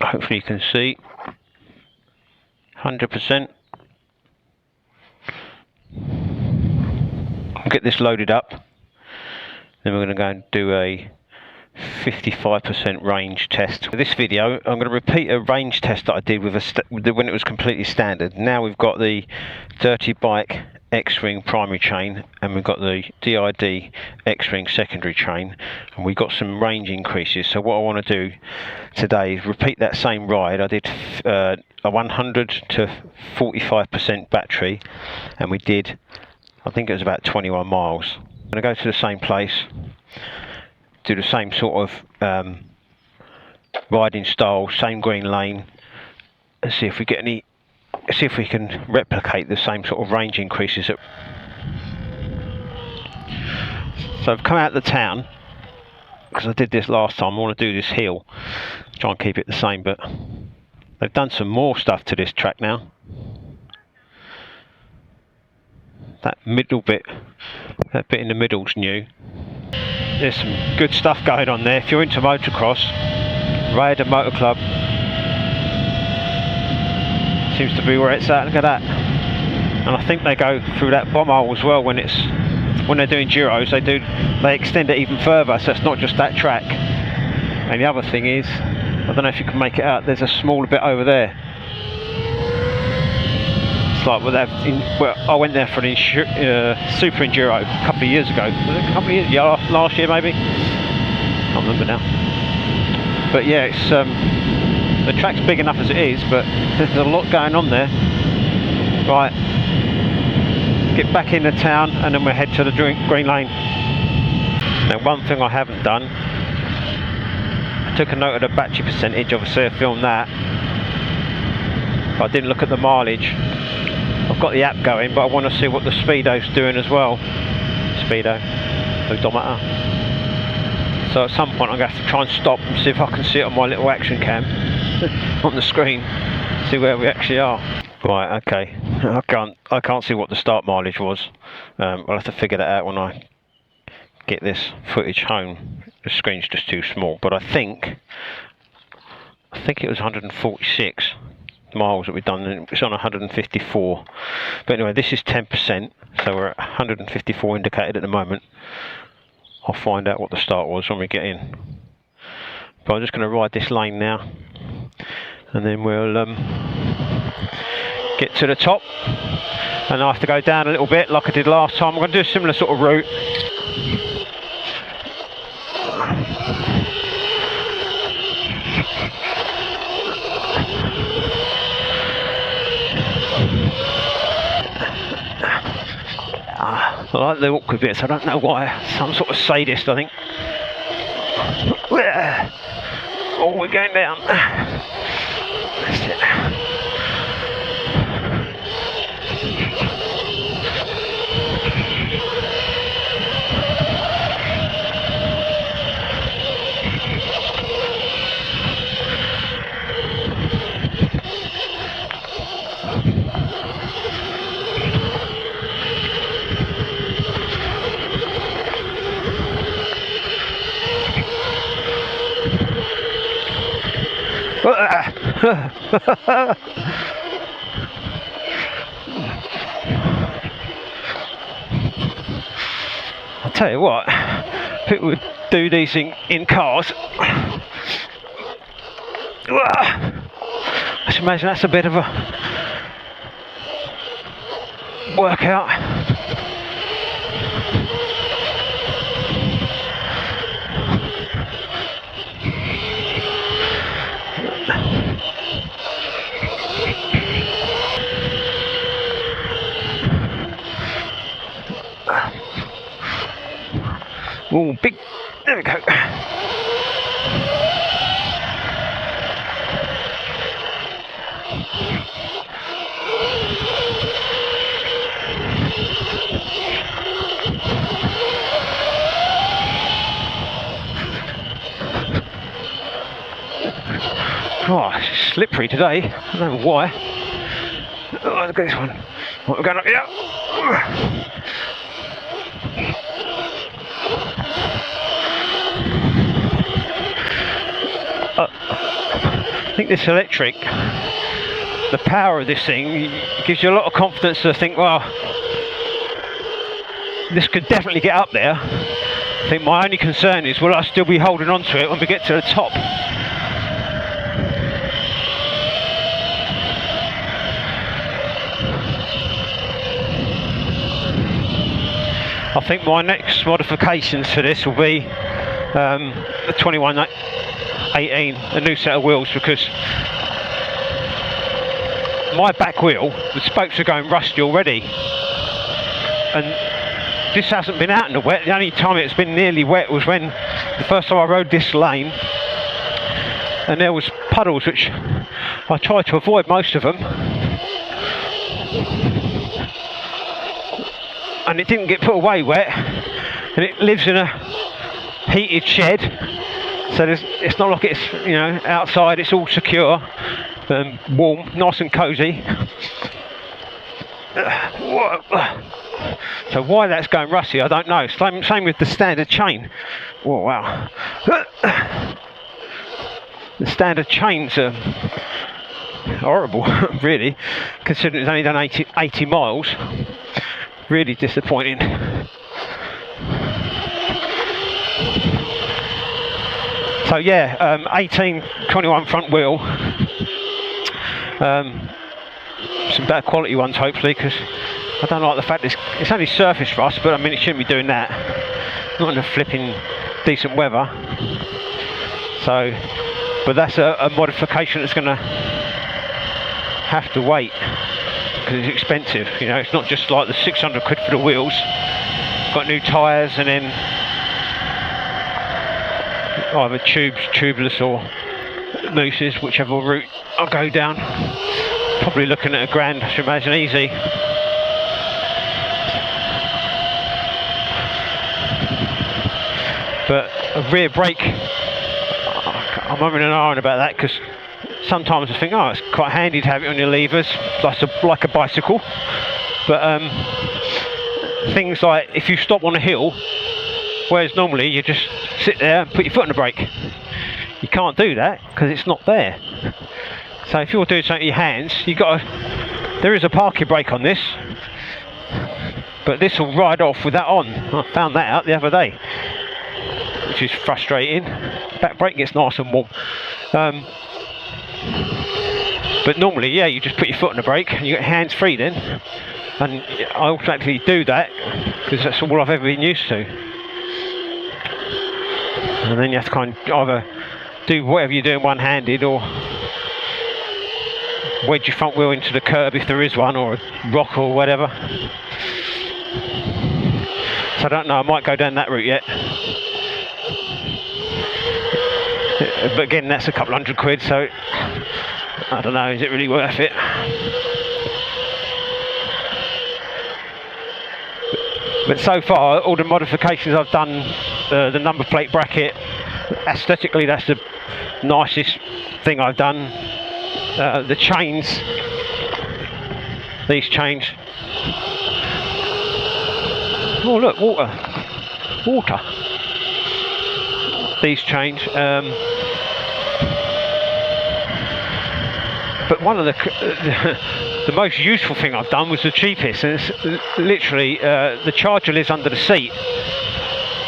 Hopefully you can see 100%. Get this loaded up, then we're going to go and do a 55% range test. For this video I'm going to repeat a range test that I did with when it was completely standard. Now we've got the Dirty Bike X-Ring primary chain and we've got the DID X-Ring secondary chain, and we've got some range increases. So what I want to do today is repeat that same ride. I did a 100 to 45% battery, and we did, I think it was about 21 miles. I'm going to go to the same place, do the same sort of riding style, same green lane, and see if we get any, see if we can replicate the same sort of range increases. So I've come out of the town because I did this last time. I want to do this hill, try and keep it the same, but they've done some more stuff to this track now. That middle bit, that bit in the middle's new. There's some good stuff going on there. If you're into motocross, Raider Motor Club seems to be where it's at. Look at that. And I think they go through that bomb hole as well when they're doing Giros. They extend it even further, so it's not just that track. And the other thing is, I don't know if you can make it out, there's a smaller bit over there. It's like well, I went there for an Super Enduro a couple of years ago. Was it a couple of years? Yeah, last year maybe. Can't remember now. But yeah, it's the track's big enough as it is, but there's a lot going on there. Right, get back in the town and then we'll head to the green lane. Now, one thing I haven't done, I took a note of the battery percentage. Obviously I filmed that, but I didn't look at the mileage. I've got the app going, but I want to see what the speedo's doing as well. Speedo, odometer. So at some point I'm going to have to try and stop and see if I can see it on my little action cam on the screen, see where we actually are. Right, okay. I can't see what the start mileage was. I'll have to figure that out when I get this footage home. The screen's just too small, but I think it was 146 miles that we've done, and it's on 154. But anyway, this is 10%, so we're at 154 indicated at the moment. I'll find out what the start was when we get in. But I'm just going to ride this lane now, and then we'll get to the top, and I have to go down a little bit like I did last time. I'm going to do a similar sort of route. I like the awkward bits, I don't know why. Some sort of sadist, I think. Oh, we're going down. That's it. I'll tell you what, people would do these in cars. I should imagine that's a bit of a workout. Oh, big, there we go. Oh, it's slippery today. I don't know why. Oh, look at this one. What, we're going up here? think this electric, the power of this thing gives you a lot of confidence to think, well, this could definitely get up there. I think my only concern is, will I still be holding on to it when we get to the top? I think my next modifications for this will be the 2118, a new set of wheels, because my back wheel, the spokes are going rusty already, and this hasn't been out in the wet. The only time it's been nearly wet was when the first time I rode this lane, and there was puddles, which I tried to avoid most of them, and it didn't get put away wet, and it lives in a heated shed, so it's not like it's, you know, outside. It's all secure and warm, nice and cosy. So why that's going rusty, I don't know. Same with the standard chain. Oh wow. The standard chains are horrible, really, considering it's only done 80 miles. Really disappointing. So yeah, 1821 front wheel. Some better quality ones, hopefully, because I don't like the fact it's only surface rust, but I mean, it shouldn't be doing that. Not in the flipping decent weather. So, but that's a modification that's going to have to wait, because it's expensive. You know, it's not just like the 600 quid for the wheels. Got new tyres, and then either tubeless or mousses, whichever route I'll go down. Probably looking at £1,000, I should imagine, easy. But a rear brake, I'm having an iron about that, because sometimes I think, oh, it's quite handy to have it on your levers, like a bicycle. But things like if you stop on a hill, whereas normally you just sit there and put your foot on the brake, you can't do that because it's not there. So if you're doing something with your hands, there is a parking brake on this, but this will ride off with that on. I found that out the other day, which is frustrating. Back brake gets nice and warm. But normally, yeah, you just put your foot on the brake and you get hands free then. And I automatically do that because that's all I've ever been used to. And then you have to kind of either do whatever you're doing one-handed, or wedge your front wheel into the curb if there is one, or a rock or whatever. So I don't know, I might go down that route yet. But again, that's a couple hundred quid, so I don't know, is it really worth it? But so far, all the modifications I've done, the number plate bracket, aesthetically that's the nicest thing I've done. The chains, these chains. Oh look, water. These chains. But one of the most useful thing I've done was the cheapest, and it's literally the charger lives under the seat,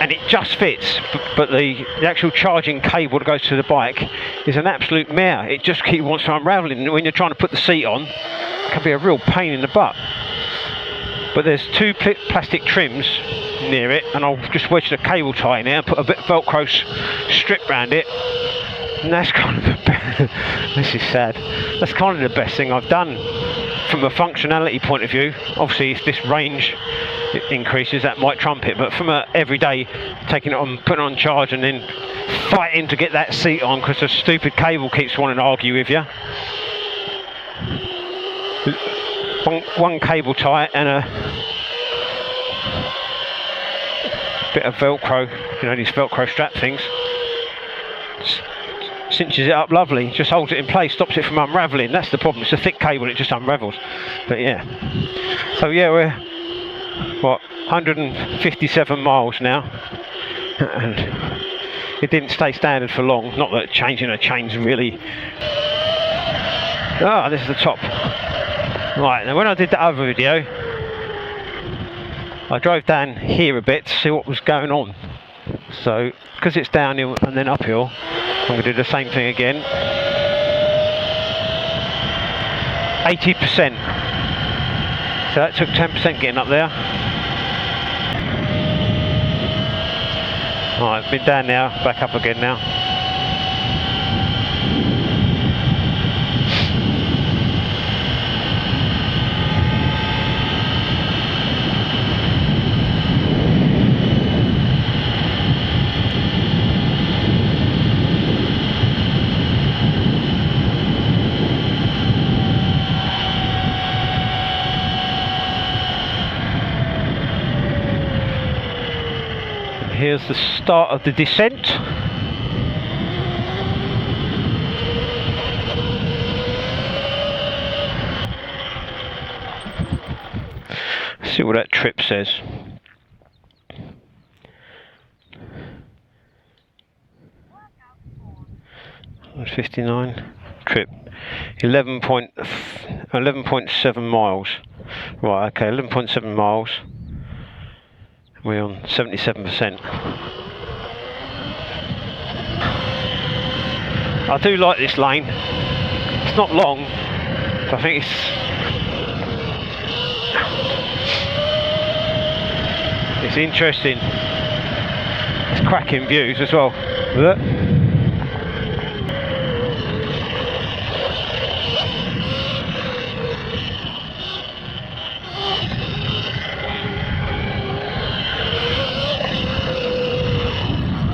and it just fits. But the actual charging cable that goes to the bike is an absolute mare. It just wants to unravel, and when you're trying to put the seat on, it can be a real pain in the butt. But there's two plastic trims near it, and I'll just wedge the cable tie in there and put a bit of Velcro strip around it. And that's kind of the best. This is sad. That's kind of the best thing I've done from a functionality point of view. Obviously, if this range increases, that might trump it. But from a everyday, taking it on, putting it on charge, and then fighting to get that seat on because the stupid cable keeps wanting to argue with you. One cable tie and a bit of Velcro, you know, these Velcro strap things. Cinches it up lovely, just holds it in place, stops it from unravelling. That's the problem, it's a thick cable, it just unravels. But yeah, so yeah, we're what, 157 miles now, and it didn't stay standard for long. Not that changing a chain's really Ah, this is the top. Right, now when I did the other video, I drove down here a bit to see what was going on. So, because it's downhill and then uphill, I'm going to do the same thing again. 80%. So that took 10% getting up there. Right, been down now, back up again now. Here's the start of the descent. See what that trip says. .59 trip, 11.7 miles. Right, okay, 11.7 miles. We're on 77%. I do like this lane. It's not long, but I think it's interesting. It's cracking views as well. Look.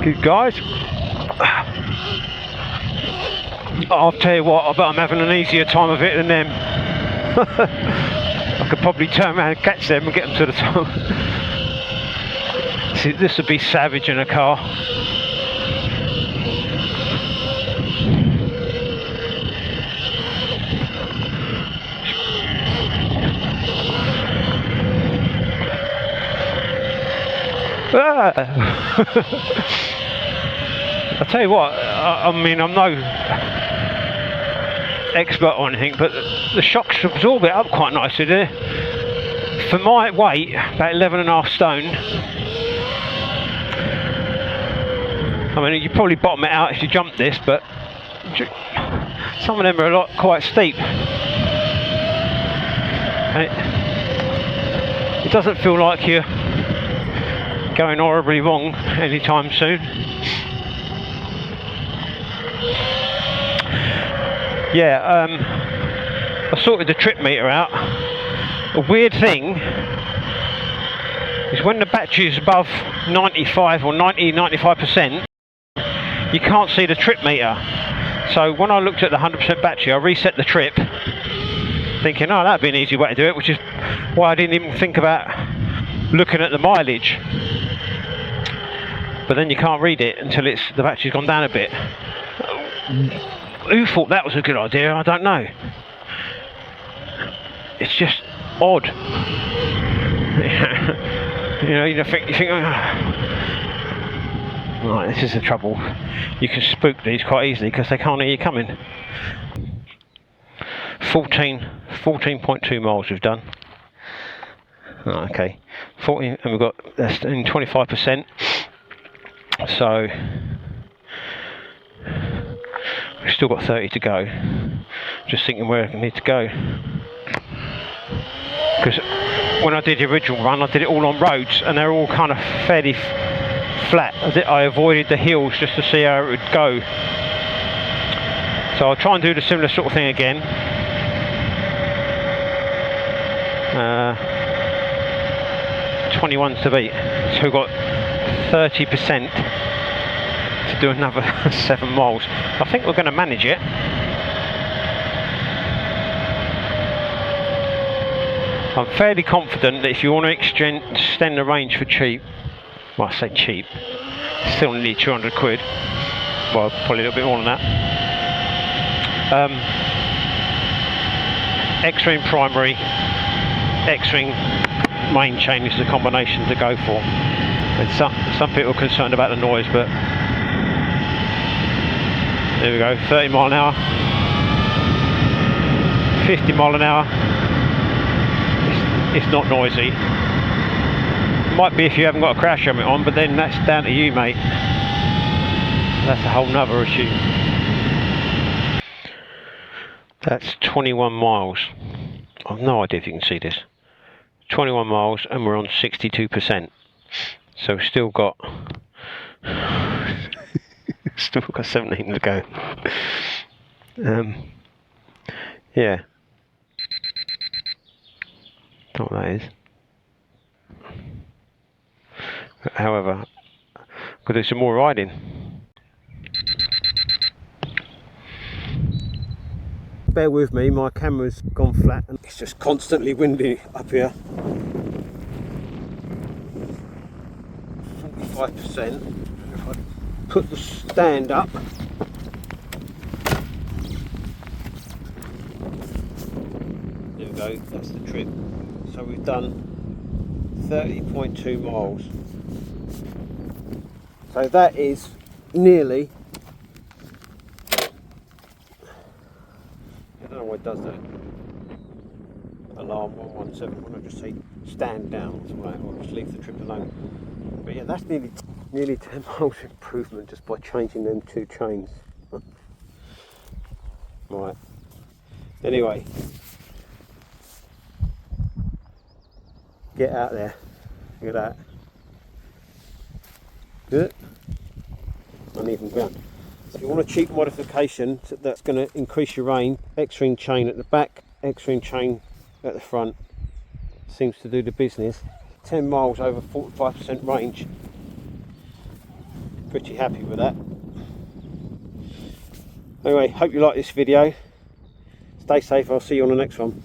Good guys. I'll tell you what, I bet I'm having an easier time of it than them. I could probably turn around and catch them and get them to the top. See, this would be savage in a car. I'll tell you what, I mean, I'm no expert or anything, but the shocks absorb it up quite nicely there. For my weight, about 11.5 stone, I mean, you probably bottom it out if you jump this, but some of them are quite steep. And it doesn't feel like you're going horribly wrong anytime soon. Yeah, I sorted the trip meter out. A weird thing is when the battery is above 95 or 95%, you can't see the trip meter. So when I looked at the 100% battery, I reset the trip, thinking, oh, that'd be an easy way to do it, which is why I didn't even think about looking at the mileage. But then you can't read it until the battery's gone down a bit. Who thought that was a good idea? I don't know. It's just odd. you think, oh. Right, this is the trouble. You can spook these quite easily because they can't hear you coming. 14.2 miles we've done. Oh, okay, 14, and we've got that's in 25%. So we've still got 30 to go. Just thinking where I need to go. Because when I did the original run, I did it all on roads, and they're all kind of fairly flat. I avoided the hills just to see how it would go. So I'll try and do the similar sort of thing again. 21 to beat. So we've got 30% to do another 7 miles. I think we're going to manage it. I'm fairly confident that if you want to extend the range for cheap, well, I say cheap, still need 200 quid, well, probably a little bit more than that. X-ring primary, X-ring main chain is the combination to go for. And some people are concerned about the noise, but there we go, 30 mile an hour. 50 mile an hour, it's not noisy. Might be if you haven't got a crash helmet on, but then that's down to you, mate. That's a whole nother issue. That's 21 miles. I've no idea if you can see this. 21 miles and we're on 62%. So we've still got 17 to go. Yeah. Don't know what that is. However, could do some more riding. Bear with me, my camera's gone flat and it's just constantly windy up here. 45%. If I put the stand up, there we go, that's the trip. So we've done 30.2 miles. So that is nearly, I don't know why it does that. Alarm 117, why not just say stand down or just leave the trip alone. But yeah, that's nearly 10 miles improvement just by changing them two chains. Right. Anyway, get out there. Look at that. Good. Uneven ground. So if you want a cheap modification that's going to increase your range, X-ring chain at the back, X-ring chain at the front seems to do the business. 10 miles over 45% range. Pretty happy with that. Anyway, hope you like this video. Stay safe, I'll see you on the next one.